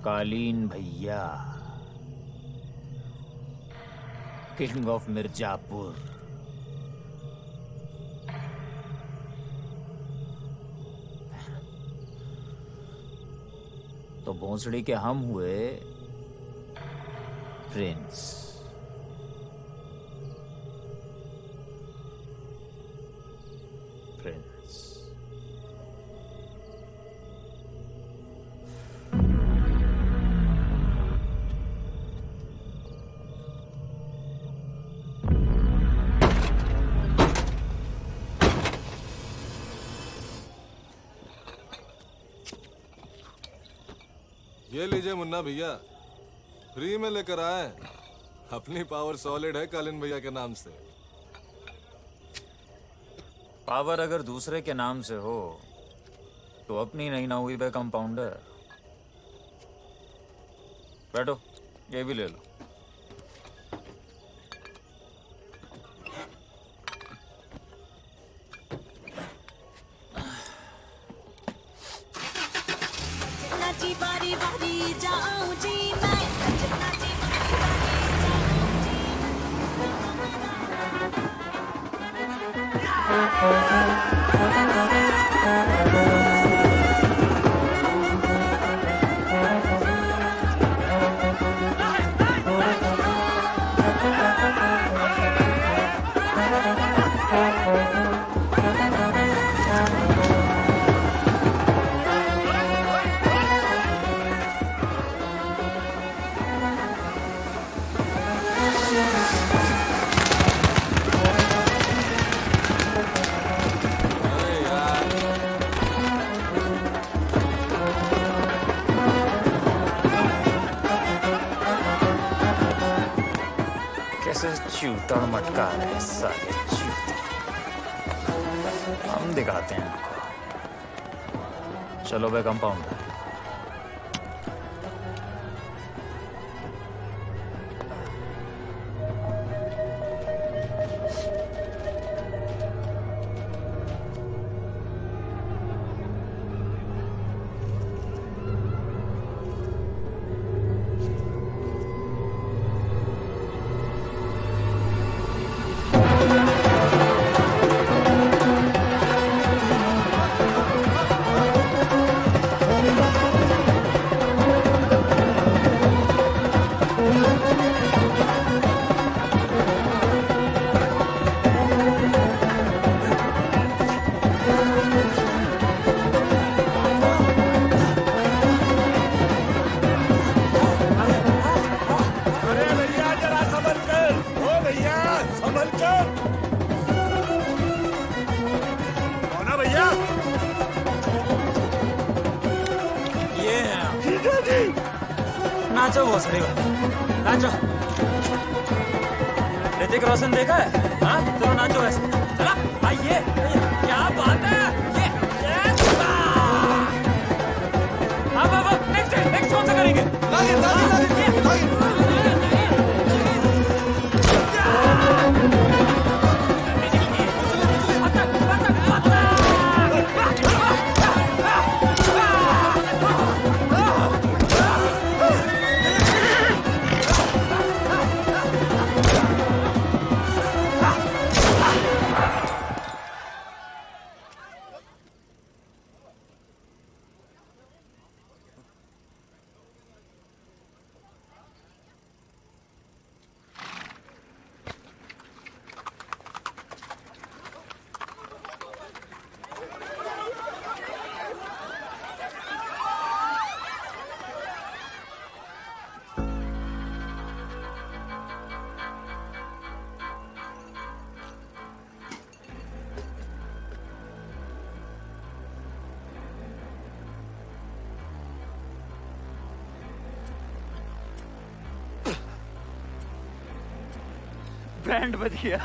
कालीन भैया, king of Mirzapur. तो भोंसड़ी के हम हुए प्रिंस। प्रिंस। ये लीजिए मुन्ना भैया, फ्री में लेकर आए। अपनी पावर सॉलिड है कालीन भैया के नाम से। पावर अगर दूसरे के नाम से हो तो अपनी नहीं ना हुई बे कंपाउंडर। बैठो, ये भी ले लो। जी बारी बारी जाऊं जी मैं, सजना जी चूतड़ मटका है साले चूते। हम दिखाते हैं इनको। चलो बे कंपाउंडर। नाचो भोसड़ी वाले, नाचो। ऋतिक रोशन देखा है? हाँ, चलो नाचो वैसे। चला, आइए, क्या बात है? अब नेक्स्ट कौन सा करेंगे? बैंड बज गया।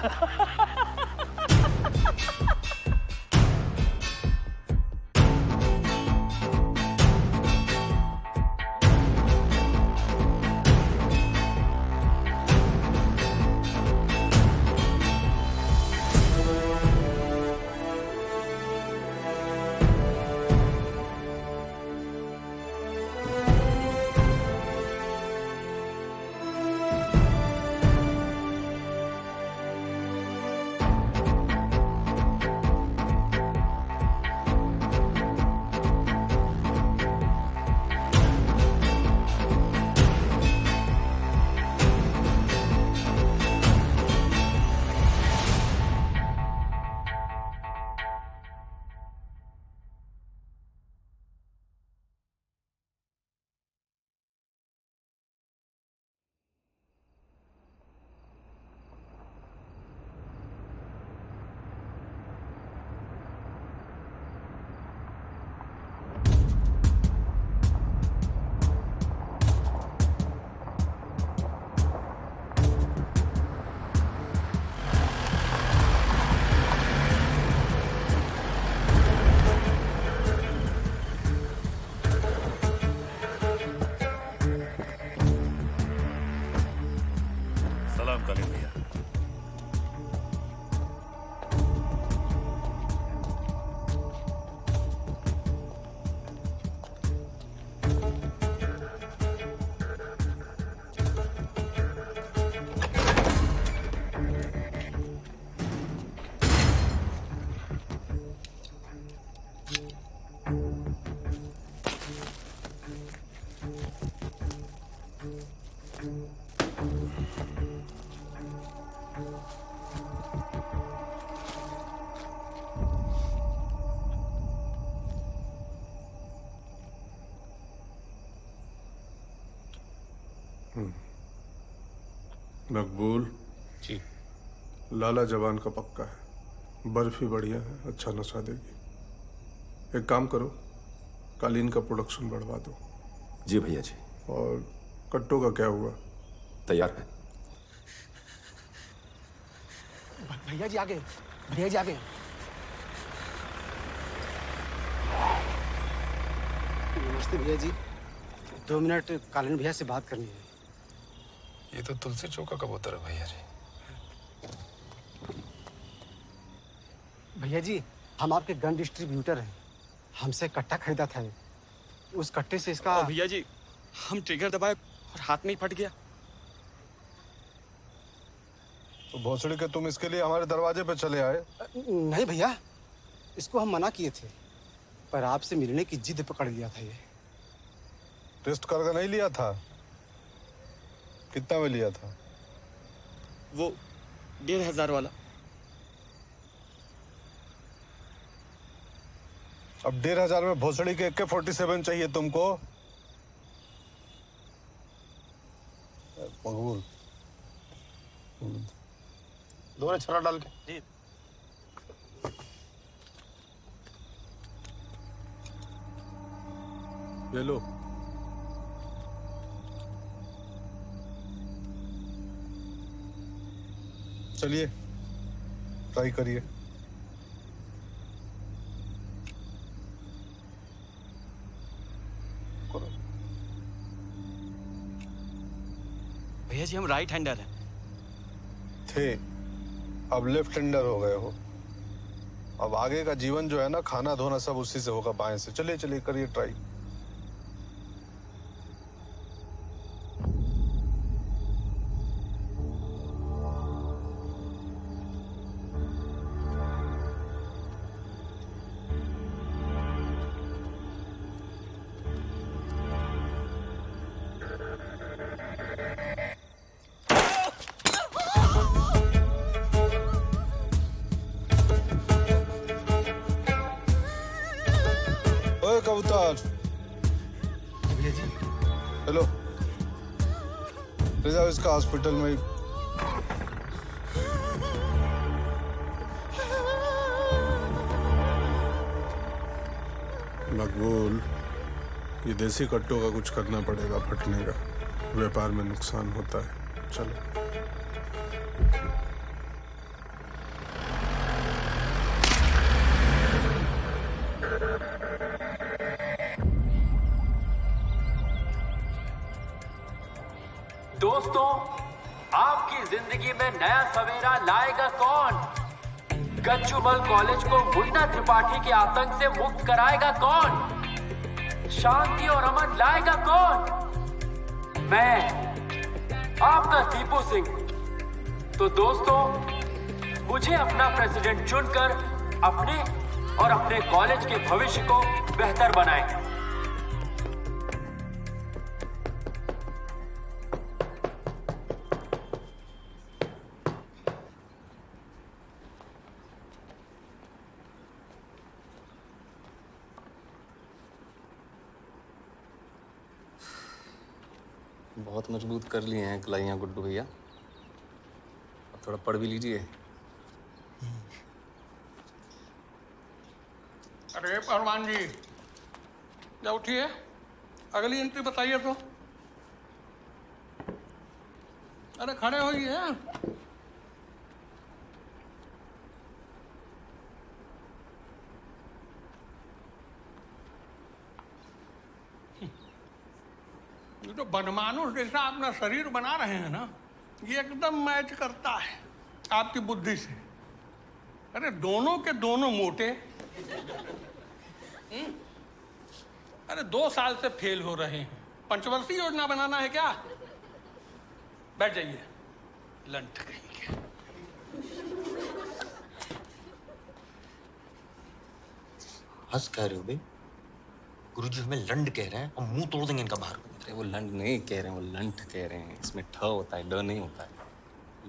कालीन भैया। मकबूल जी लाला जवान का पक्का है, बर्फी बढ़िया है, अच्छा नशा देगी। एक काम करो, कालीन का प्रोडक्शन बढ़वा दो। जी भैया जी। और कट्टों का क्या हुआ? तैयार है। भैया जी आगे, भैया जी आगे। नमस्ते भैया जी, 2 मिनट कालीन भैया से बात करनी है। ये तो तुलसी चौक का कबूतर है भैया जी। भैया जी, हम आपके गन डिस्ट्रीब्यूटर हैं, हमसे कट्टा खरीदा था। उस कट्टे से इसका भैया जी हम ट्रिगर दबाए और हाथ में ही फट गया। तो भोसड़ी के तुम इसके लिए हमारे दरवाजे पे चले आए? नहीं भैया, इसको हम मना किए थे, पर आपसे मिलने की जिद पकड़ लिया था। ये टेस्ट करके नहीं लिया था? कितना में लिया था? वो 1500 वाला। अब 1500 में भोसड़ी के AK-47 चाहिए तुमको? मकबूल दो ने छड़ा डाल के। जी ये लो। चलिए ट्राई करिए। भैया जी हम राइट हैंडर हैं। थे, अब लेफ्ट हैंडर हो गए हो। अब आगे का जीवन जो है ना, खाना धोना सब उसी से होगा, बाएं से। चलिए चलिए करिए ट्राई। ओए कबूतर, भैया जी हेलो, ले जाओ इसका हॉस्पिटल में। मकबूल, ये देसी कट्टों का कुछ करना पड़ेगा, फटने का। व्यापार में नुकसान होता है। चलो। दोस्तों, आपकी जिंदगी में नया सवेरा लाएगा कौन? गच्चूमल कॉलेज को मुन्ना त्रिपाठी के आतंक से मुक्त कराएगा कौन? शांति और अमन लाएगा कौन? मैं, आपका दीपू सिंह। तो दोस्तों, मुझे अपना प्रेसिडेंट चुनकर अपने और अपने कॉलेज के भविष्य को बेहतर बनाएं। बहुत मजबूत कर लिए हैं कलाइयाँ गुड्डू भैया। अब थोड़ा पढ़ भी लीजिए। अरे पहलवान जी, क्या उठिए, अगली एंट्री बताइए तो। अरे खड़े होइए। ये तो बनमानुष जैसा अपना शरीर बना रहे हैं ना, ये एकदम मैच करता है आपकी बुद्धि से। अरे दोनों के दोनों मोटे। अरे 2 साल से फेल हो रहे हैं, पंचवर्षीय योजना बनाना है क्या? बैठ जाइए, लंठ कहीं के। हंस कह रहे हो बे? गुरुजी हमें लंड कह रहे हैं और मुंह तोड़ देंगे इनका बाहर। अरे वो लंड नहीं कह रहे हैं, वो लंठ कह रहे हैं। इसमें ठ होता है, ड नहीं होता है।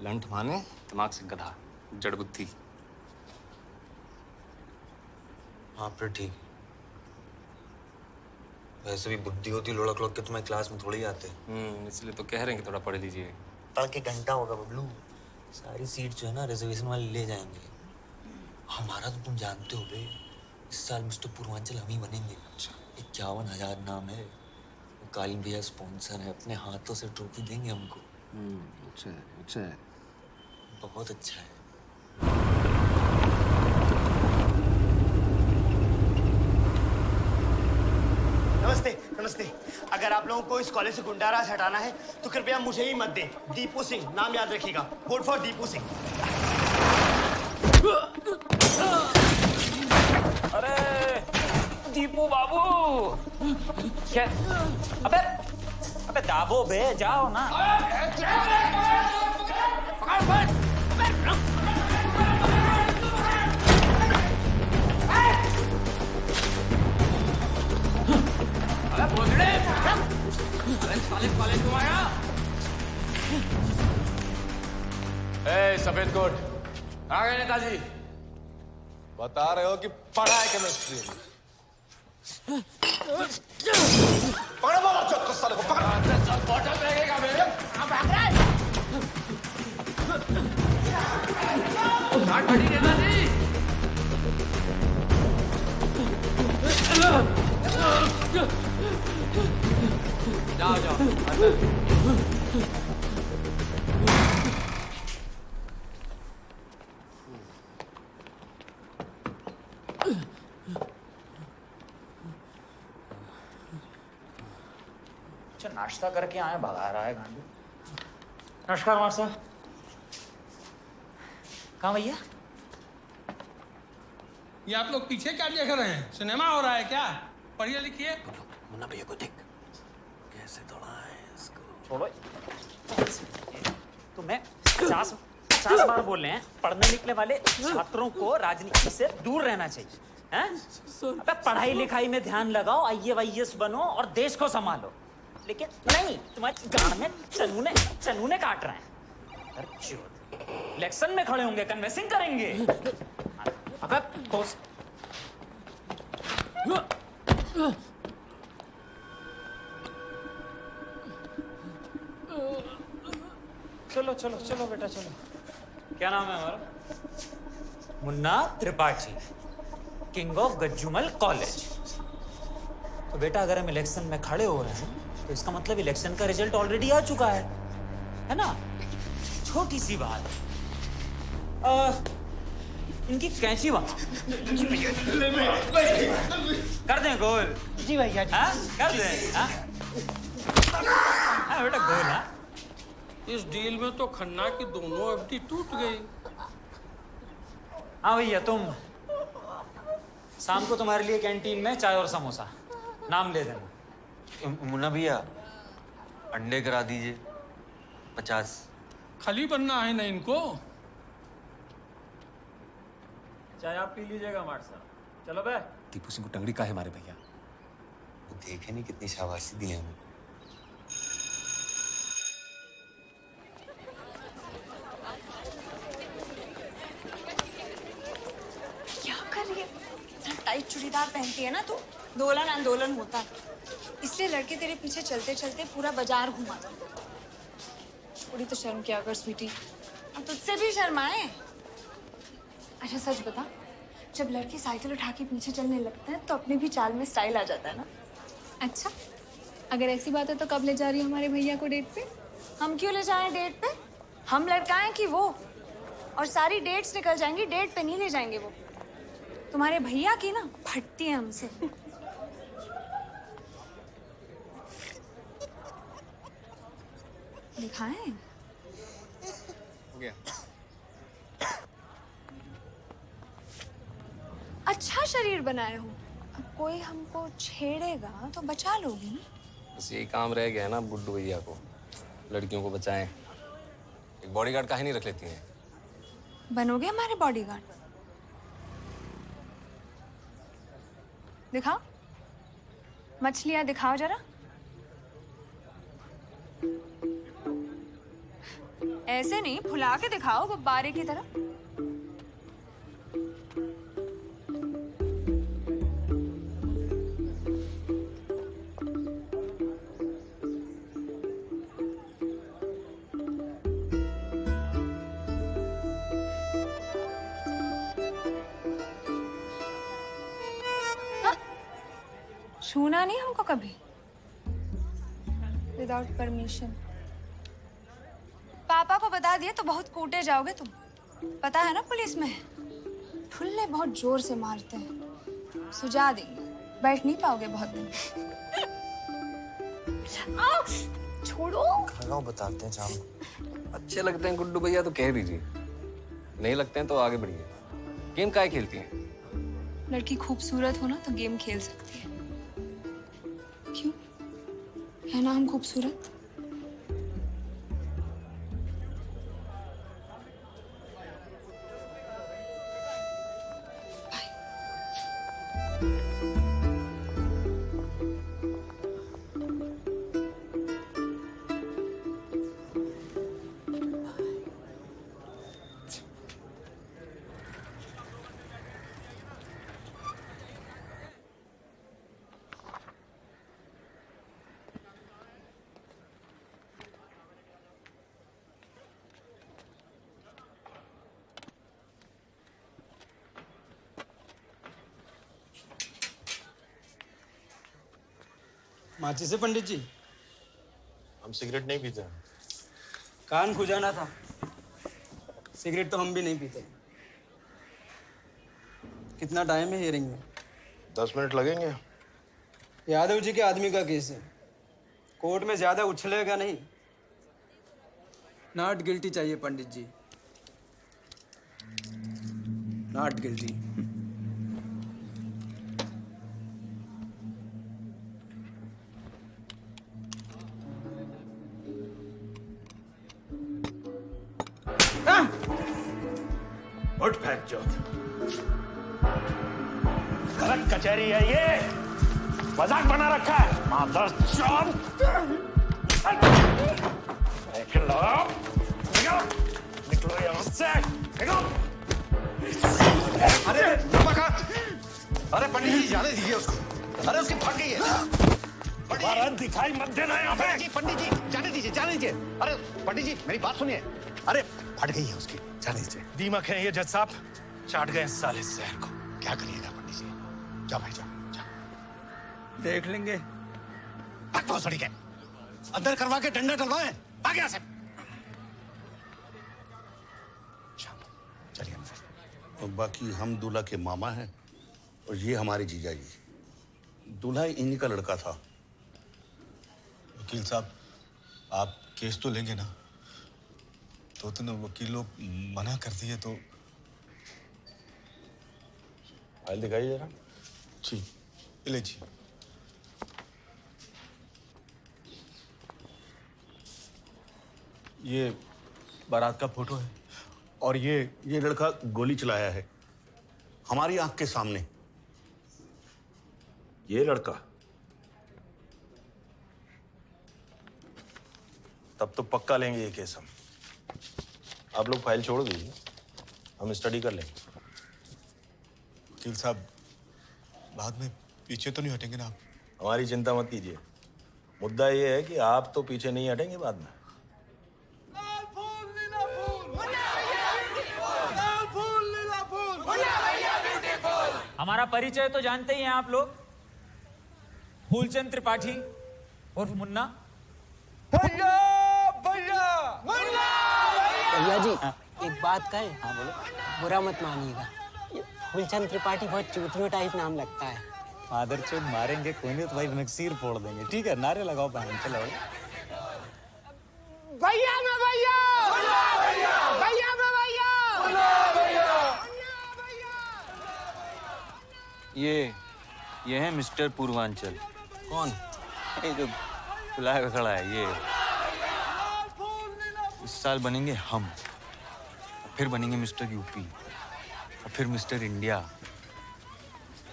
लंठ माने दिमाग से गधा, जड़ बुद्धि। हाँ फिर ठीक। वैसे भी बुद्धि होती लुढ़क लुढ़क के तुम्हें क्लास में थोड़ी आते। इसलिए तो कह रहे हैं कि थोड़ा पढ़ लीजिए। पढ़ के घंटा होगा बबलू। सारी सीट जो है ना रिजर्वेशन वाले ले जाएंगे। हमारा तो तुम जानते हो बे, इस साल मिस्टर पूर्वांचल हम ही बनेंगे। 51,000 नाम है। वो कालीन भैया स्पॉन्सर है, अपने हाथों से ट्रॉफी देंगे हमको। अच्छा है, अच्छा है। बहुत अच्छा है। नमस्ते नमस्ते। अगर आप लोगों को इस कॉलेज से गुंडाराज हटाना है तो कृपया मुझे ही मत दें। दीपू सिंह नाम याद रखिएगा। Vote for Deepu Singh. अरे दीपू बाबू क्या? अबे अबे दाबो बे, जाओ ना। सफेद कोट आ गए नेताजी। बता रहे हो कि पढ़ा है केमिस्ट्री। पकड़ो बोलो चौथ साले को, पकड़ो। बॉटल फेंकेगा बे। आप भाग रहे हैं? नेताजी। जाओ जाओ। अच्छा नाश्ता करके आए, भगा रहा है गांधी। नमस्कार मार साहब। कहाँ भैया? ये आप लोग पीछे क्या देख रहे हैं? सिनेमा हो रहा है क्या? पढ़िए लिखिए। मुन्ना भैया को देख कैसे दौड़ा है इसको। छोड़ो। तुम्हें 50 बार बोल रहे हैं, पढ़ने निकले वाले छात्रों को राजनीति से दूर रहना चाहिए। हैं? अबे पढ़ाई लिखाई में ध्यान लगाओ, IAS बनो और देश को संभालो। लेकिन नहीं, तुम्हारे गांड में चनूने काट रहे हैं। इलेक्शन में खड़े होंगे, कन्वेंसिंग करेंगे। अबे ठोस। चलो चलो चलो बेटा चलो। क्या नाम है हमारा? Munna Tripathi, king of Gajjumal college. तो बेटा अगर हम इलेक्शन में खड़े हो रहे हैं तो इसका मतलब इलेक्शन का रिजल्ट ऑलरेडी आ चुका है ना? छोटी सी बात। इनकी कैंची वहां कर दें गोल। जी भैया जी। कर दें। बेटा गोल। इस डील में तो खन्ना की दोनों एफडी टूट गई। हाँ भैया, तुम शाम को तुम्हारे लिए कैंटीन में चाय और समोसा, नाम ले देना। मुन्ना भैया अंडे करा दीजिए 50। खली बनना है ना इनको। चाय आप पी लीजिएगा मार साहब। चलो बे। दीपू सिंह को टंगड़ी का है मारे भैया। वो देखे नहीं कितनी शाबाशी दी है हमें। क्या कर रही है? टाइट चूड़ीदार पहनती है ना तू, दोलन आंदोलन होता है, इसलिए लड़के तेरे पीछे चलते चलते पूरा बाजार घुमा। थोड़ी तो शर्म किया कर स्वीटी, अब तुझसे भी शर्माए। अच्छा सच बता, जब लड़के साइकिल उठा के पीछे चलने लगते हैं तो अपने भी चाल में स्टाइल आ जाता है ना? अच्छा, अगर ऐसी बात है तो कब ले जा रही है हमारे भैया को डेट पे? हम क्यों ले जाएं डेट पे? हम लड़काएं कि वो? और सारी डेट्स निकल जाएंगी, डेट पे नहीं ले जाएंगे वो। तुम्हारे भैया की ना फटती है हमसे। दिखाएं? हो गया। अच्छा शरीर बनाए हो, अब कोई हमको छेड़ेगा तो बचा लोगी। बस यही काम रह गया है ना बुड्ढू भैया को, लड़कियों को बचाएं। एक बॉडीगार्ड काहे नहीं रख लेती हैं? बनोगे हमारे बॉडीगार्ड? दिखाओ मछलियां, दिखाओ जरा। ऐसे नहीं, फुला के दिखाओ गुब्बारे की तरह। छूना नहीं हमको कभी विदाउट परमिशन। पापा को बता दिए तो बहुत कूटे जाओगे तुम, पता है ना पुलिस में ठुल्ले बहुत जोर से मारते हैं, सुझा देंगे, बैठ नहीं पाओगे बहुत दिन। छोड़ो। खाना बताते हैं शाम को। अच्छे लगते हैं गुड्डू भैया तो कह दीजिए, नहीं लगते हैं तो आगे बढ़िए। गेम काहे खेलती हैं? लड़की खूबसूरत हो ना तो गेम खेल सकती है। क्यों, है ना हम खूबसूरत? माची से पंडित जी? हम सिगरेट नहीं पीते। कान खुजाना था, सिगरेट तो हम भी नहीं पीते। कितना टाइम है हियरिंग में? 10 मिनट लगेंगे। यादव जी के आदमी का केस है, कोर्ट में ज्यादा उछलेगा नहीं। नॉट गिल्टी चाहिए पंडित जी, नॉट गिल्टी। उठ फेंक चौथ, गलत कचहरी है ये, मजाक बना रखा है। मादर चौथ, निकलो, निकलो, निकलो यहाँ से, निकलो। अरे अरे पंडित जी जाने दीजिए उसको, अरे उसकी फट गई है। दोबारा दिखाई मत देना यहाँ पे। पंडित जी जाने दीजिए, जाने दीजिए। अरे पंडित जी मेरी बात सुनिए, अरे फट गई है उसकी, जाने दीजिए। दीमक है ये जज साहब, चाट गए इस साले शहर को। क्या करिएगा पंडित जी, जाओ भाई जाओ। देख लेंगे। बकवास लड़ी के अंदर करवा के डंडा डलवाए, आगे यहाँ से। चलिए और बाकी हम दूल्हा के मामा हैं और ये हमारे जीजा जी। दूल्हा इन्हीं का लड़का था। वकील साहब आप केस तो लेंगे ना? तो ना वकील लोग मना कर दिए तो। फाइल दिखाइए जरा। जी ले जी। ये बारात का फोटो है और ये लड़का गोली चलाया है हमारी आंख के सामने। ये लड़का? तब तो पक्का लेंगे ये केस हम। आप लोग फाइल छोड़ दीजिए, हम स्टडी कर लेंगे। वकील साहब बाद में पीछे तो नहीं हटेंगे ना आप? हमारी चिंता मत कीजिए, मुद्दा ये है कि आप तो पीछे नहीं हटेंगे बाद में। हमारा परिचय तो जानते ही हैं आप लोग, फूलचंद त्रिपाठी और मुन्ना। भैया जी एक बात कहें? हाँ बोलो। बुरा मत मानिएगा, फूलचंद त्रिपाठी बहुत चूतियों टाइप नाम लगता है। फादर चोद मारेंगे कोई नहीं तो भाई नक्सीर फोड़ देंगे। ठीक है, नारे लगाओ बहन, चलो। भैया ना भैया, भैया ये है मिस्टर पूर्वांचल। कौन? ये जो बुलाया हुआ खड़ा है ये। इस साल बनेंगे हम, फिर बनेंगे मिस्टर यूपी, और फिर मिस्टर इंडिया,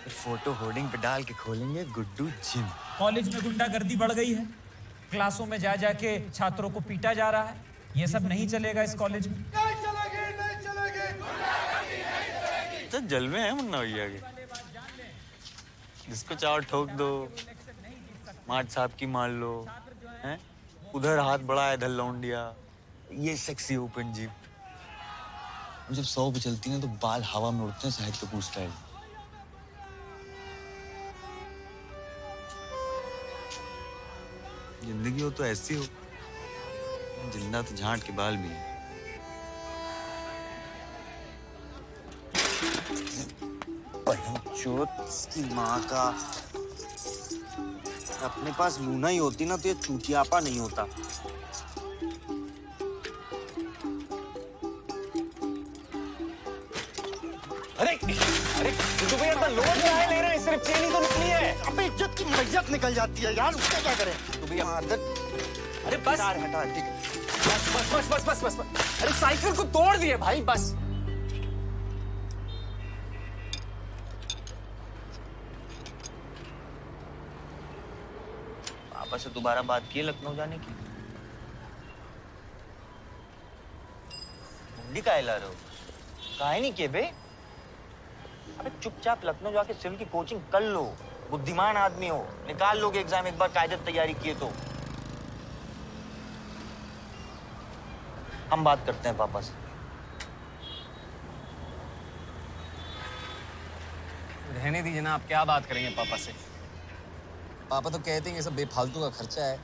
फिर फोटो होर्डिंग पे डाल के खोलेंगे गुड्डू जिम। कॉलेज में गुंडागर्दी बढ़ गई है, क्लासों में जा जाके छात्रों को पीटा जा रहा है। ये सब नहीं चलेगा इस कॉलेज में। तो जलवे हैं मुन्ना भैया के, जिसको चाहो ठोक दो, मार्ट साहब की मार लो, हैं? उधर हाथ बढ़ा है धल्लौंडिया, ये सेक्सी ओपन जिप। जब 100 पे चलती है तो बाल हवा में उड़ते हैं, शाहिद कपूर स्टाइल। जिंदगी हो तो ऐसी हो, जिंदा तो झांट के बाल भी है। इसकी माँ का, अपने पास लूना ही होती ना तो ये चूतियापा नहीं होता। अरे अरे गुड्डू भैया तो लोड क्या ले रहे हैं, सिर्फ चेन ही तो निकली है। अबे इज्जत की मैयत निकल जाती है यार, उसका क्या करें? तो भैया अरे बस हटा, ठीक है। बस बस बस बस बस बस। अरे साइकिल को तोड़ दिए भाई, बस। पापा से दोबारा बात की लखनऊ जाने की? मुंडी काहे ला रहे हो? काहे नहीं किए बे? अबे चुपचाप लखनऊ जाके सिविल की कोचिंग कर लो। बुद्धिमान आदमी हो, निकाल लोगे एग्जाम एक बार कायदे तैयारी किए तो। हम बात करते हैं पापा से। रहने दीजिए ना, आप क्या बात करेंगे पापा से? पापा तो कहते हैं ये सब बेफालतू का खर्चा है।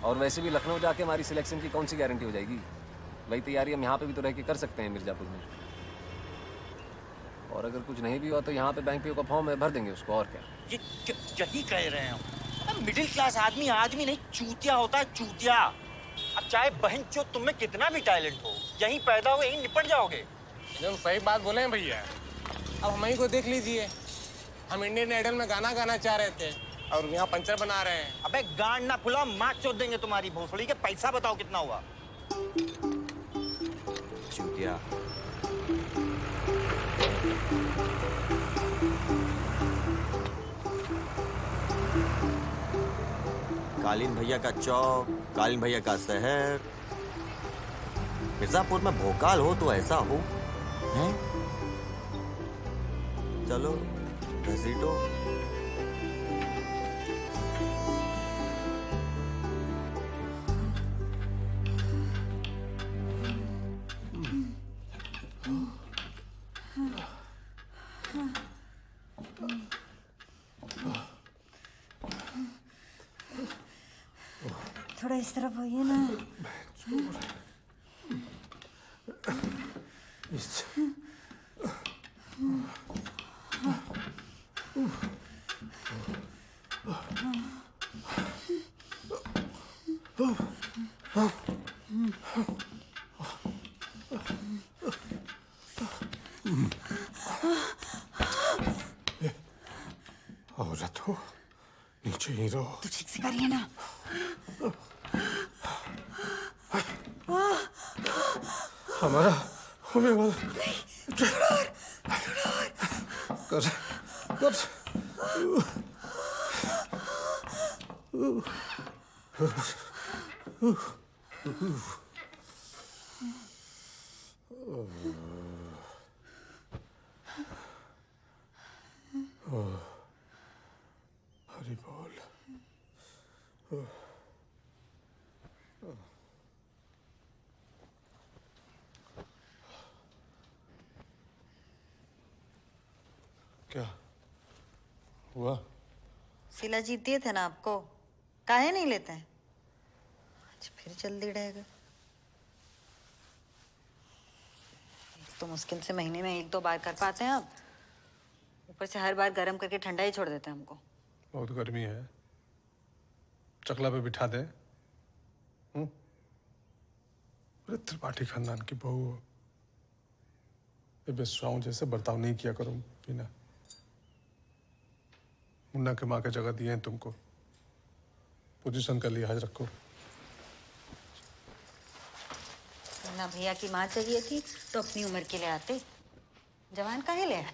और वैसे भी लखनऊ जाके हमारी सिलेक्शन की कौन सी गारंटी हो जाएगी? वही तैयारी हम यहाँ पे भी तो रह के कर सकते हैं मिर्जापुर में। और अगर कुछ नहीं भी हुआ तो यहाँ पे बैंक पे का फॉर्म है, भर देंगे उसको, और क्या। ये यही कह रहे हैं हम। मिडिल क्लास आदमी आदमी नहीं चूतिया होता है, चूतिया। अब चाहे बहन चो तुम में कितना भी टैलेंट हो, यहीं पैदा हो यहीं निपट जाओगे। एकदम सही बात बोले हैं भैया। अब हम ही को देख लीजिए, हम इंडियन आइडल में गाना गाना चाह रहे थे और यहाँ पंचर बना रहे हैं। अबे गांड ना फुलाओ, माँ चोद देंगे तुम्हारी भोसड़ी के। पैसा बताओ कितना हुआ? चूतिया। कालीन भैया का चौक, कालीन भैया का शहर। मिर्जापुर में भोकाल हो तो ऐसा हो, हैं? चलो घसीटो। थोड़ा इस तरफ होइए ना। औरत हो, नीचे ही रहो। तो ठीक से करिए ना। हमारा होने वाला कर कर हरि बोल। क्या हुआ? सिला जीत दिए थे ना आपको, काहे नहीं लेते हैं? आज फिर जल्दी रह गए। तो मुश्किल से महीने में 1-2 बार कर पाते हैं आप, ऊपर से हर बार गर्म करके ठंडा ही छोड़ देते हैं हमको। बहुत गर्मी है, चकला पे बिठा दे। अरे त्रिपाठी खानदान की बहू हो, बेशराओं जैसे बर्ताव नहीं किया करो बीना। मुन्ना के माँ के जगह दिए हैं तुमको, पोजीशन का लिहाज रखो। मुन्ना भैया की माँ चाहिए थी तो अपनी उम्र के लिए आते, जवान काहे ले आए?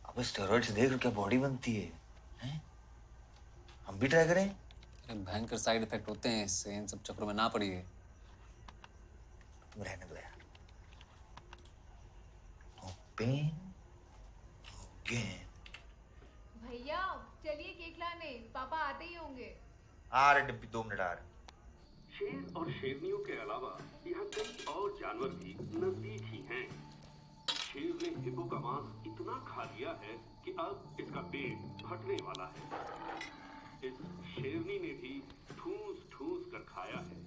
अब स्टेरॉइड्स देख क्या बॉडी बनती है, हैं? हम भी ट्राई करें? अरे भयंकर साइड इफेक्ट होते हैं इससे, इन सब चक्करों में ना पड़िए। तुम रहने दो यार। No pain no gain. भैया चलिए केक लाने, पापा आते ही होंगे। आ रहे डिब्बी, 2 मिनट आ रहे। शेर और शेरनियों के अलावा यहाँ कई और जानवर भी नजदीक ही हैं। शेर ने हिप्पो का मांस इतना खा लिया है कि अब इसका पेट फटने वाला है। इस शेरनी ने भी ठूस ठूस कर खाया है।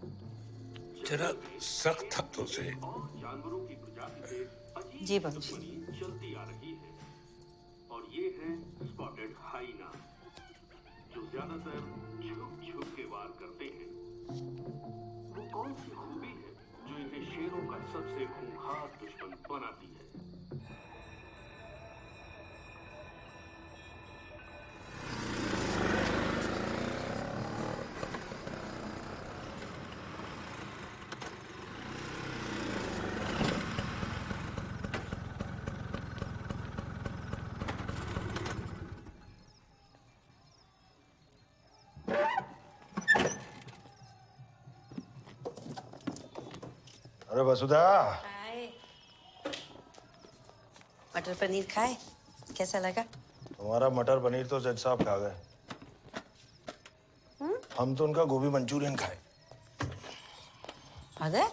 जरा सख्त हाथों से। और जानवरों की प्रजाति से अजीब जी बाबूजी। दुश्मनी चलती आ रही है और ये है स्पॉटेड हाइना, जो ज्यादातर छुप छुप के वार करते हैं। वो कौन सी खूबी है जो इन्हें शेरों का सबसे खूंखार दुश्मन बनाती है? अरे वसुधा, मटर पनीर खाए, कैसा लगा? तुम्हारा मटर पनीर तो जज साहब खा गए। हम तो उनका गोभी मंचूरियन खाए। अरे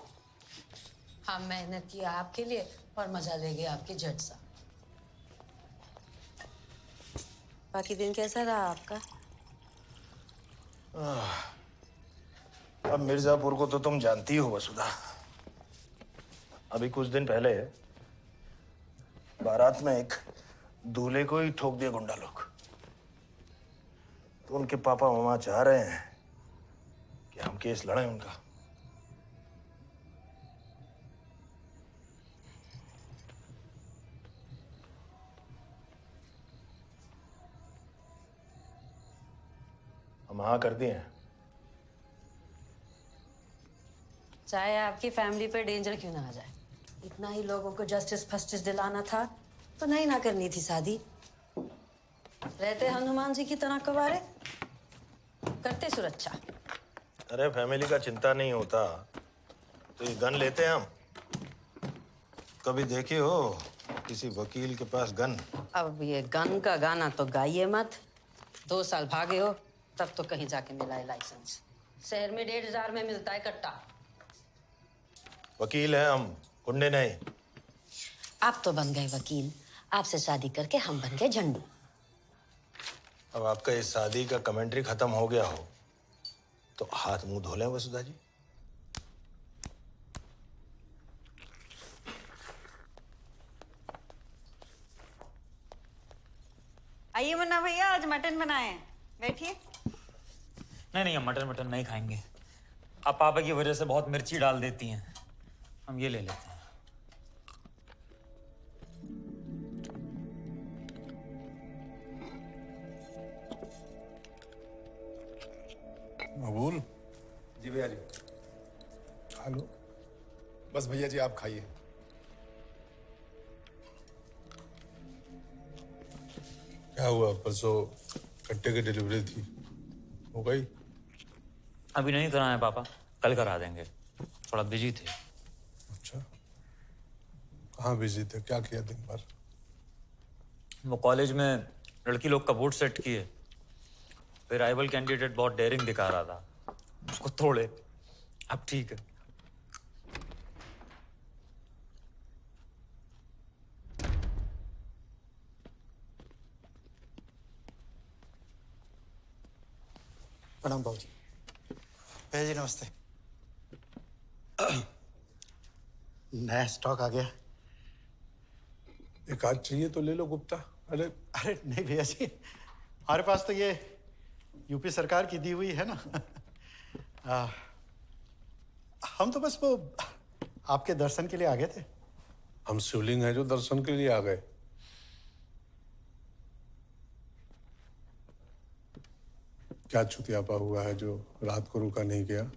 हम मेहनत की आपके लिए और मजा ले गए आपके जज साहब। बाकी दिन कैसा रहा आपका? अब मिर्जापुर को तो तुम जानती हो वसुधा। अभी कुछ दिन पहले बारात में एक दूल्हे को ही ठोक दिया गुंडा लोग। तो उनके पापा मामा चाह रहे हैं कि हम केस लड़ें उनका। हम हाँ कर दिए हैं। चाहे आपकी फैमिली पे डेंजर क्यों ना आ जाए, इतना ही लोगों को जस्टिस फस्टिस दिलाना था तो नहीं ना करनी थी शादी। रहते हनुमान जी की तरह कवारे, करते सुरक्षा। अरे फैमिली का चिंता नहीं होता तो ये गन लेते हैं हम। कभी देखे हो किसी वकील के पास गन? अब ये गन का गाना तो गाइए मत। 2 साल भागे हो तब तो कहीं जाके मिला है लाइसेंस। शहर में 1,500 में मिलता है कट्टा। वकील हैं हम, गुंडे नहीं। आप तो बन गए वकील, आपसे शादी करके हम बन गए झंडू। अब आपका इस शादी का कमेंट्री खत्म हो गया हो तो हाथ मुंह धो लें वसुधा जी। आइए मुन्ना भैया, आज मटन बनाए हैं, बैठिए। नहीं हम मटन नहीं खाएंगे। आप पापा की वजह से बहुत मिर्ची डाल देती हैं, हम ये ले लेते हैं। मकबूल, जी भैया जी। खा लो। बस भैया जी आप खाइए। क्या हुआ? परसों कट्टे की डिलीवरी थी, हो गई? अभी नहीं कराए पापा, कल करा देंगे, थोड़ा बिजी थे। अच्छा, कहाँ बिजी थे? क्या किया दिन भर? वो कॉलेज में लड़की लोग का बोर्ड सेट किए, फिर राइवल कैंडिडेट बहुत डेयरिंग दिखा रहा था, उसको तोड़े। अब ठीक है। प्रणाम बाबूजी। भैया जी नमस्ते। नया स्टॉक आ गया। एक आध चाहिए तो ले लो गुप्ता। अरे नहीं भैया जी, हमारे पास तो ये यूपी सरकार की दी हुई है ना, हम तो बस वो आपके दर्शन के लिए आ गए थे। हम शिवलिंग हैं जो दर्शन के लिए आ गए। क्या चुतियापा हुआ है जो रात को रुका नहीं गया?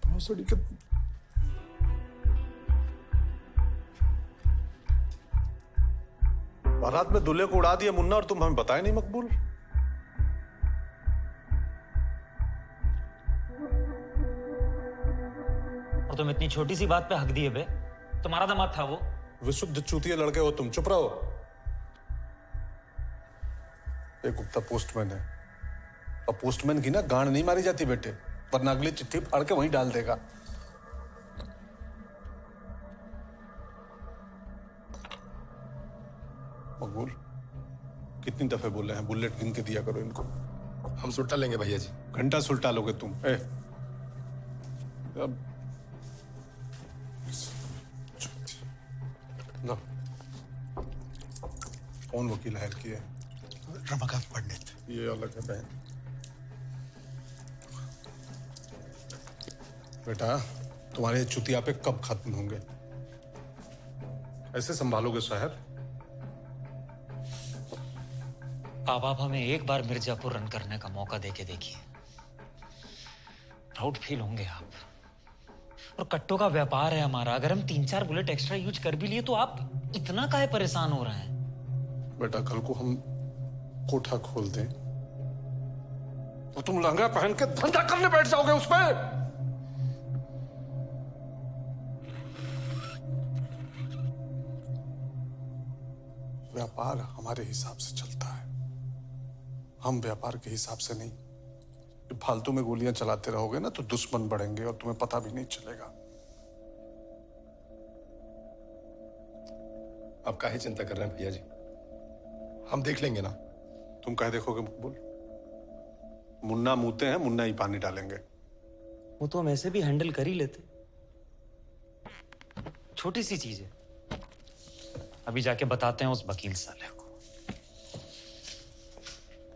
भोसड़ी के बारात में दूल्हे को उड़ा दिया मुन्ना और तुम हमें बताए नहीं मकबूल। और तुम इतनी छोटी सी बात पे हक दिए बे। तुम्हारा दामाद था वो। विशुद्ध चूतिया लड़के हो तुम, चुप रहो। एक गुप्ता पोस्टमैन है और पोस्टमैन की ना गांड नहीं मारी जाती बेटे, वरना अगली चिट्ठी फाड़ के वहीं डाल देगा। मकबूल, कितनी दफे बोले हैं बुलेट गिन के दिया करो इनको। हम सुलटा लेंगे भैया जी। घंटा सुलटा लोगे तुम। अब ना कौन वकील हायर किए? रमाकांत पंडित। ये अलग है बहन। बेटा तुम्हारे चुतिया पे कब खत्म होंगे? ऐसे संभालोगे शहर? आप हमें एक बार मिर्जापुर रन करने का मौका देके देखिए, प्राउड फील होंगे आप। और कट्टों का व्यापार है हमारा, अगर हम 3-4 बुलेट एक्स्ट्रा यूज कर भी लिए तो आप इतना काहे परेशान हो रहे हैं? बेटा कल को हम कोठा खोल दें तो तुम लहंगा पहन के धंधा करने बैठ जाओगे उस पे। व्यापार हमारे हिसाब से चलता है, हम व्यापार के हिसाब से नहीं। फालतू में गोलियां चलाते रहोगे ना तो दुश्मन बढ़ेंगे और तुम्हें पता भी नहीं चलेगा। आप काहे चिंता कर रहे हैं भैया जी, हम देख लेंगे ना। तुम काहे देखोगे मकबूल? मुन्ना मुंहते हैं, मुन्ना ही पानी डालेंगे। वो तो हम ऐसे भी हैंडल कर ही लेते, छोटी सी चीज है। अभी जाके बताते हैं उस वकील साले को।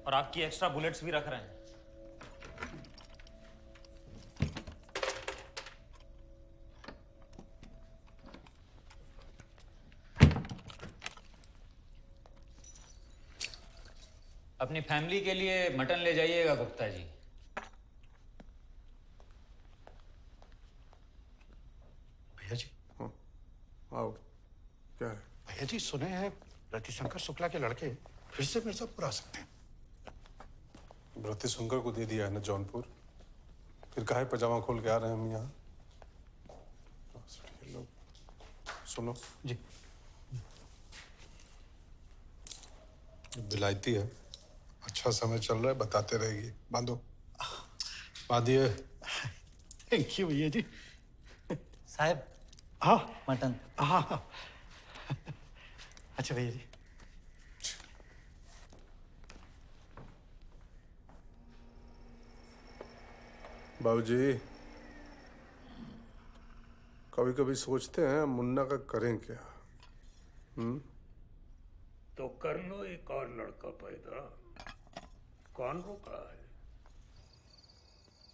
और आपकी एक्स्ट्रा बुलेट्स भी रख रहे हैं। अपनी फैमिली के लिए मटन ले जाइएगा गुप्ता जी। भैया जी। आओ। क्या है? भैया जी सुने हैं रतिशंकर शुक्ला के लड़के फिर से मिर्जापुर आ सकते हैं। रतिशंकर को दे दिया है ना जौनपुर, फिर काहे पजामा खोल के आ रहे हैं हम यहाँ? सुनो जी। विलायती है, अच्छा समय चल रहा है, बताते रहेगी। बांधो। बांधिए। थैंक यू भैया जी। साहब। हाँ मटन। हाँ अच्छा भैया जी। बाबूजी कभी कभी सोचते हैं मुन्ना का करें क्या? तो कर लो एक और लड़का पैदा, कौन रोका है?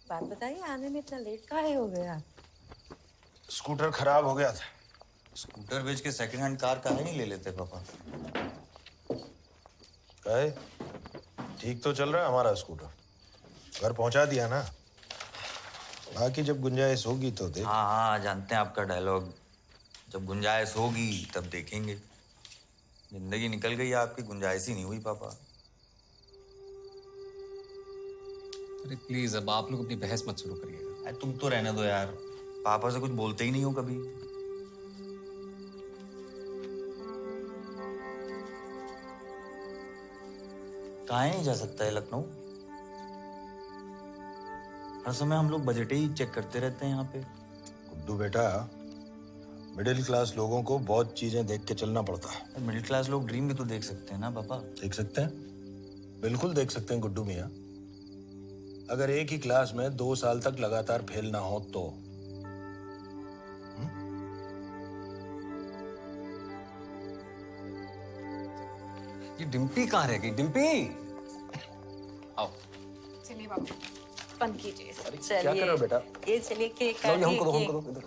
बात बताइए, आने में इतना लेट काहे हो गया? स्कूटर खराब हो गया था। स्कूटर बेच के सेकंड हैंड कार काहे नहीं ले लेते पापा? काहे? ठीक तो चल रहा है हमारा स्कूटर, घर पहुंचा दिया ना। बाकी जब गुंजाइश होगी तो देख। हाँ हाँ, जानते हैं आपका डायलॉग, जब गुंजाइश होगी तब देखेंगे। जिंदगी निकल गई, आपकी गुंजाइश ही नहीं हुई पापा। अरे प्लीज अब आप लोग अपनी बहस मत शुरू करिएगा। तुम तो रहने दो यार, पापा से कुछ बोलते ही नहीं हो कभी। कहाँ नहीं जा सकता है लखनऊ? हर समय हम लोग बजट ही चेक करते रहते हैं यहाँ पे। गुड्डू बेटा, मिडिल क्लास लोगों को बहुत चीजें देख के चलना पड़ता है। मिडिल क्लास लोग ड्रीम भी तो देख सकते हैं ना पापा। देख सकते हैं, बिल्कुल देख सकते हैं गुड्डू मियाँ। अगर एक ही क्लास में 2 साल तक लगातार फेल ना हो तो। ये डिम्पी कहाँ रह गई? डिम्पी आओ। चलिए बाबू बंद कीजिए। क्या कर रहे हो बेटा? ये चलिए केक लो, ये हमको दो, काटिए, हमको दो।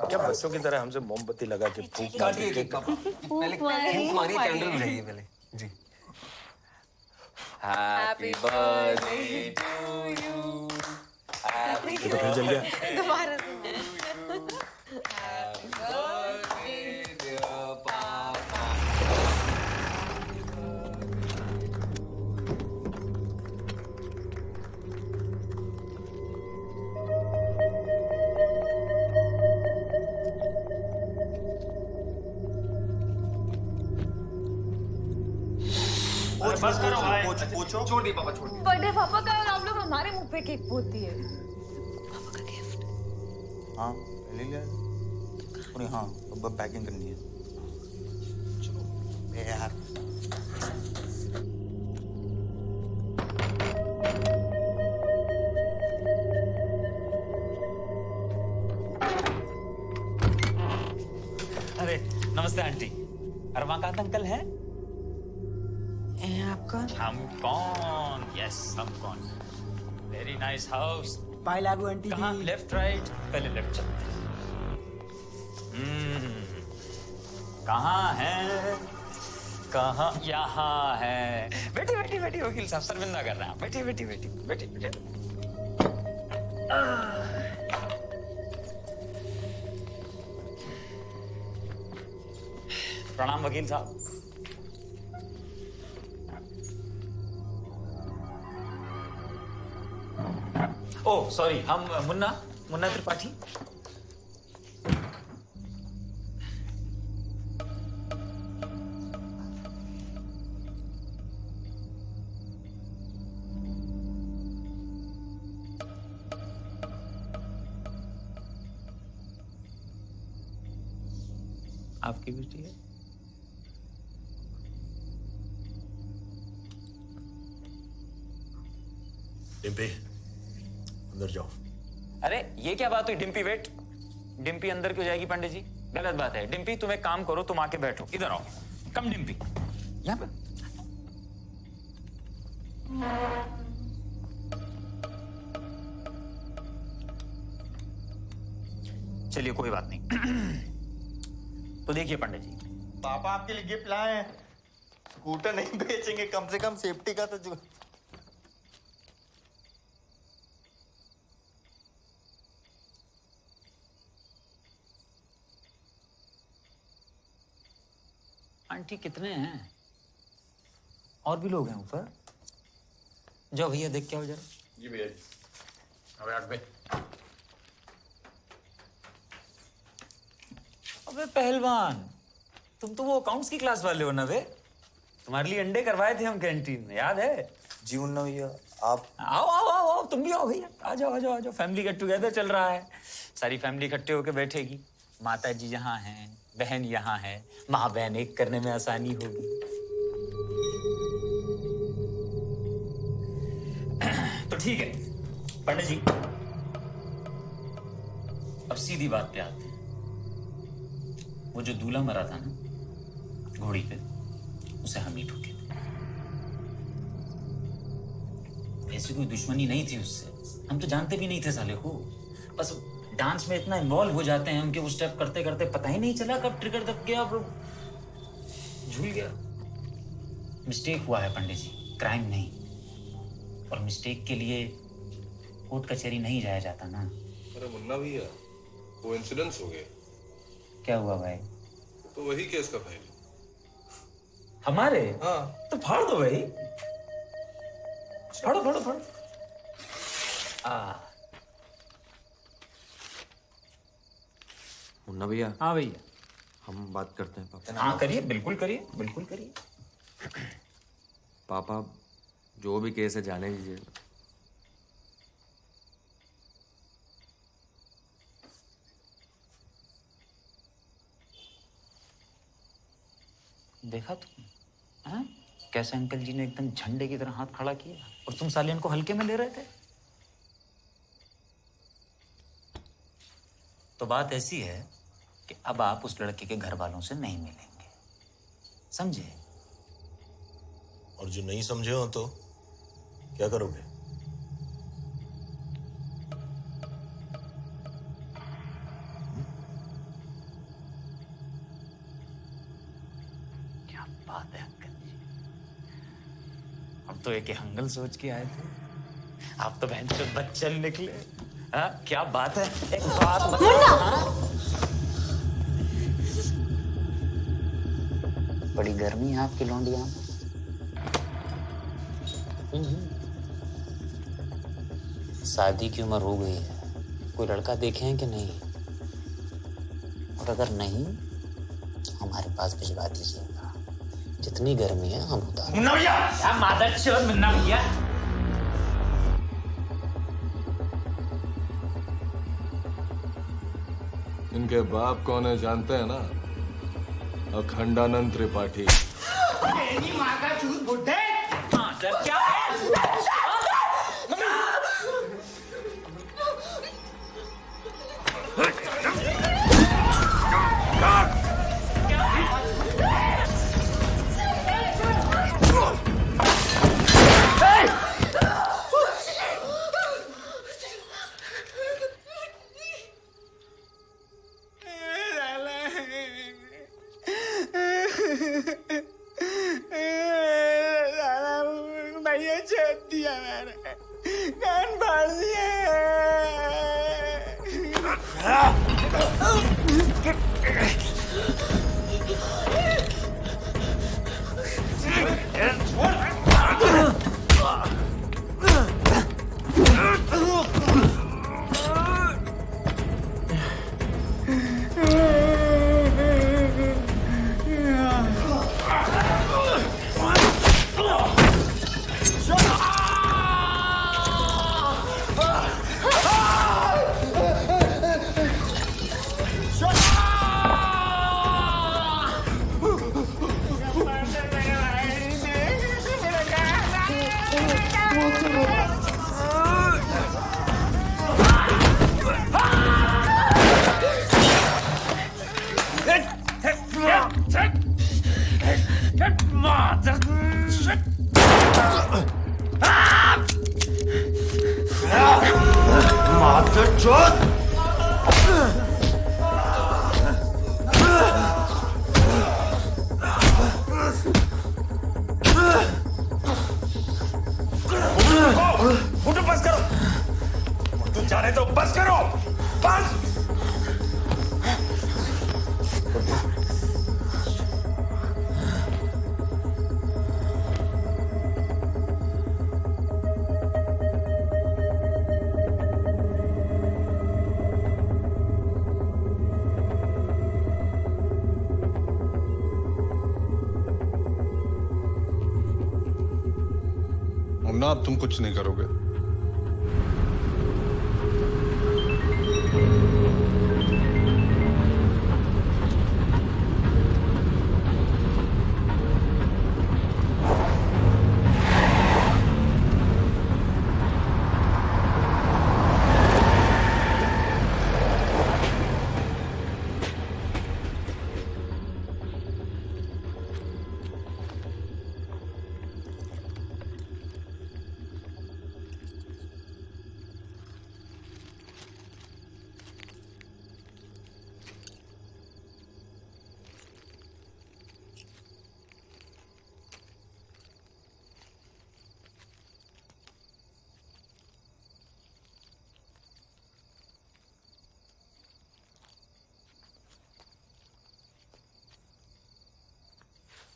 क्या बच्चों की तरह हमसे मोमबत्ती लगा के फूक मारती है? पहले फूंक मारिए, कैंडल बुझाइए पहले जी। Happy birthday to you. ये तो फिर जल गया। दोबारा बस करो भाई। पोछो। छोड़ दी पापा, छोड़ दी। बर्थडे पापा का और आप लोग हमारे मुंह पे केक पोती है। हाँ ले लिया। अरे हाँ अब पैकिंग करनी है। चलो यार। अरे नमस्ते आंटी। रमाकांत अंकल हैं? आप कौन? हम कौन? यस हम कौन? Very nice house. बाय लागू आंटी कहाँ? जी। Left right? पहले लेफ्ट चलते हैं। कहाँ है? कहाँ? यहाँ है। बैठी बैठी बैठी वकील साहब, शर्मिंदा कर रहे हैं। बैठी बैठी बैठी बैठी बैठी। प्रणाम वकील साहब। ओह सॉरी, हम मुन्ना त्रिपाठी। आपकी बेटी है? डिम्पी अंदर जाओ। अरे ये क्या बात हुई? डिम्पी वेट। डिम्पी अंदर क्यों जाएगी पंडित जी? गलत बात है। डिम्पी तुम एक काम करो, तुम आके बैठो। इधर आओ। कम डिम्पी यहाँ पे। चलिए कोई बात नहीं। तो देखिए पंडित जी, पापा आपके लिए गिफ्ट लाए हैं। स्कूटर नहीं बेचेंगे, कम से कम सेफ्टी का तो जो। आंटी कितने हैं? और भी लोग हैं ऊपर? जाओ भैया देख के आओ जरा। जी भैया जी। अबे हट बे। अबे पहलवान, तुम तो वो अकाउंट्स की क्लास वाले हो ना बे? तुम्हारे लिए अंडे करवाए थे हम कैंटीन में, याद है? जी मुन्ना भैया आप आओ आओ आओ आओ, तुम भी आओ भैया। आ जाओ आ जाओ आ जाओ। फैमिली गेट टुगेदर चल रहा है। सारी फैमिली इकट्ठे होकर बैठेगी। माता जी यहाँ हैं, बहन यहाँ है। माँ बहन एक करने में आसानी होगी। तो ठीक है पंडित जी, अब सीधी बात पे आते हैं। वो जो दूल्हा मरा था ना घोड़ी पे, उसे हम ही ठोके थे। ऐसी कोई दुश्मनी नहीं थी उससे। हम तो जानते भी नहीं थे साले को। बस डांस में इतना इन्वॉल्व हो जाते हैं उनके वो स्टेप करते करते, पता ही नहीं चला कब ट्रिगर दब गया, झूल गया। मिस्टेक हुआ है पंडित जी, क्राइम नहीं। और मिस्टेक के लिए कोर्ट कचहरी नहीं जाया जाता ना। अरे मुन्ना भैया, कोइंसिडेंस हो गया। क्या हुआ भाई? तो वही केस का फाइल हमारे? हाँ। तो फाड़ दो भाई। फाड़ो फाड़ो फाड़ो। मुन्ना भैया। हाँ भैया। हम बात करते हैं पापा। हाँ करिए, बिल्कुल करिए, बिल्कुल करिए। पापा जो भी केस है जाने दीजिए। देखा तुम? हाँ? कैसे अंकल जी ने एकदम झंडे की तरह हाथ खड़ा किया और तुम साले इनको हल्के में ले रहे थे। तो बात ऐसी है कि अब आप उस लड़के के घर वालों से नहीं मिलेंगे, समझे? और जो नहीं समझे हो तो क्या करोगे? क्या बात है अंकल जी, हम तो एक हंगल सोच के आए थे, आप तो बहन से बच्चन निकले। हाँ, क्या बात है? एक बात बता। बड़ी गर्मी है आपकी लौंडिया में। शादी की उम्र हो गई है, कोई लड़का देखे हैं कि नहीं? और अगर नहीं हमारे पास भिजवा दीजिएगा, जितनी गर्मी है हम उतार। मुन्ना भैया, क्या मादर चोद मुन्ना भैया। इनके बाप कौन है जानते हैं ना? अखंडानंद त्रिपाठी। तेरी माँ का चूत बुड्ढे। मादर क्या है? भैया छेद दिया मैंने, कान फाड़ दिए। बस करो, तुम जाने तो बस करो, बस। मुन्ना अब तुम कुछ नहीं करोगे।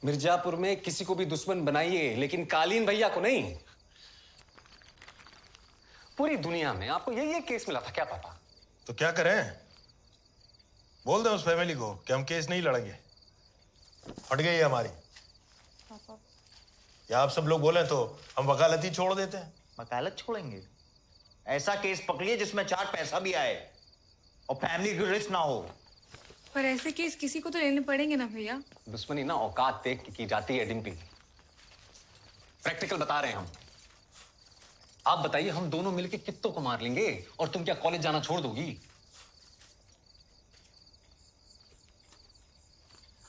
मिर्जापुर में किसी को भी दुश्मन बनाइए, लेकिन कालीन भैया को नहीं। पूरी दुनिया में आपको यही केस मिला था क्या पापा? तो क्या करें? बोल दें उस फैमिली को कि हम केस नहीं लड़ेंगे, हट गई है हमारी। या आप सब लोग बोले तो हम वकालती छोड़ देते हैं। वकालत छोड़ेंगे? ऐसा केस पकड़िए जिसमें 4 पैसा भी आए और फैमिली की रिस्क ना हो। पर ऐसे केस किसी को तो लेने पड़ेंगे ना भैया। दुश्मनी ना औकात देख के की जाती है डिम्पी। प्रैक्टिकल बता रहे हैं हम। आप बताइए, हम दोनों मिलके कित्तों को मार लेंगे और तुम क्या कॉलेज जाना छोड़ दोगी?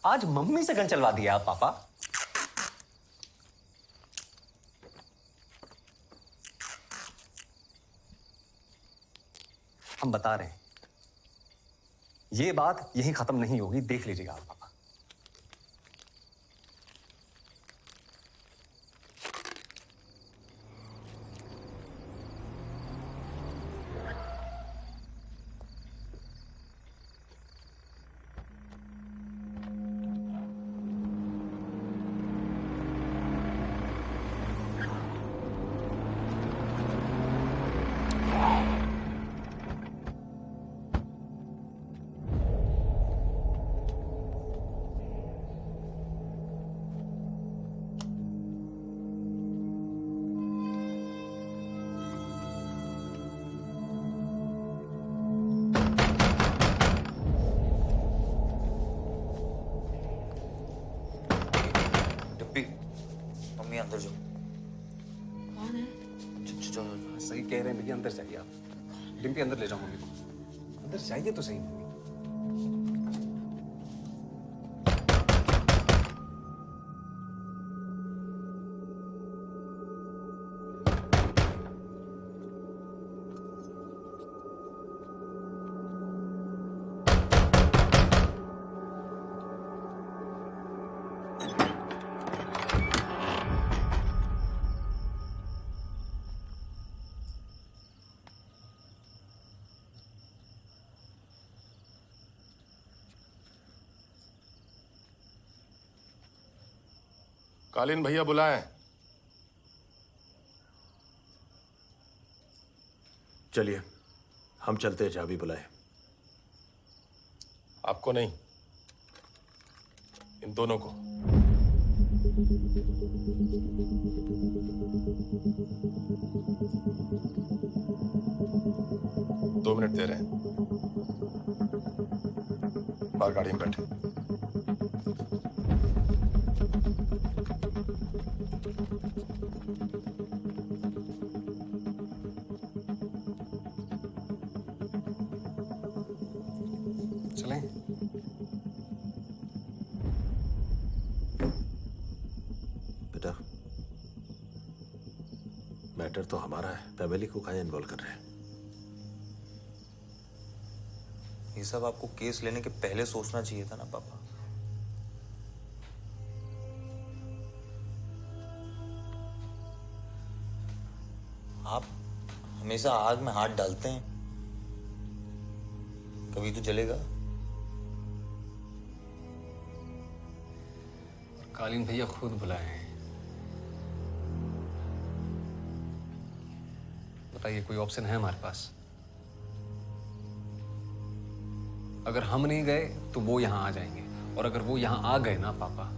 आज मम्मी से गन चलवा दिया आप पापा। हम बता रहे हैं, ये बात यहीं खत्म नहीं होगी, देख लीजिएगा आप पापा। मम्मी अंदर जाओ। कौन है? सही कह रहे हैं भैया, अंदर जाइए आप। डिम्पी अंदर ले जाओ मम्मी को। अंदर जाइए तो सही मम्मी। कालीन भैया बुलाएं। चलिए हम चलते हैं, चाबी बुलाए। आपको नहीं, इन दोनों को। दो मिनट दे रहे हैं, बाहर गाड़ी में बैठे। चलें? बेटा, मैटर तो हमारा है, फैमिली को काहे इन्वॉल्व कर रहे हैं? ये सब आपको केस लेने के पहले सोचना चाहिए था ना पापा। आप हमेशा आग में हाथ डालते हैं, कभी तो जलेगा। कालीन भैया खुद बुलाए हैं। बताइए, कोई ऑप्शन है हमारे पास? अगर हम नहीं गए तो वो यहां आ जाएंगे, और अगर वो यहां आ गए ना पापा,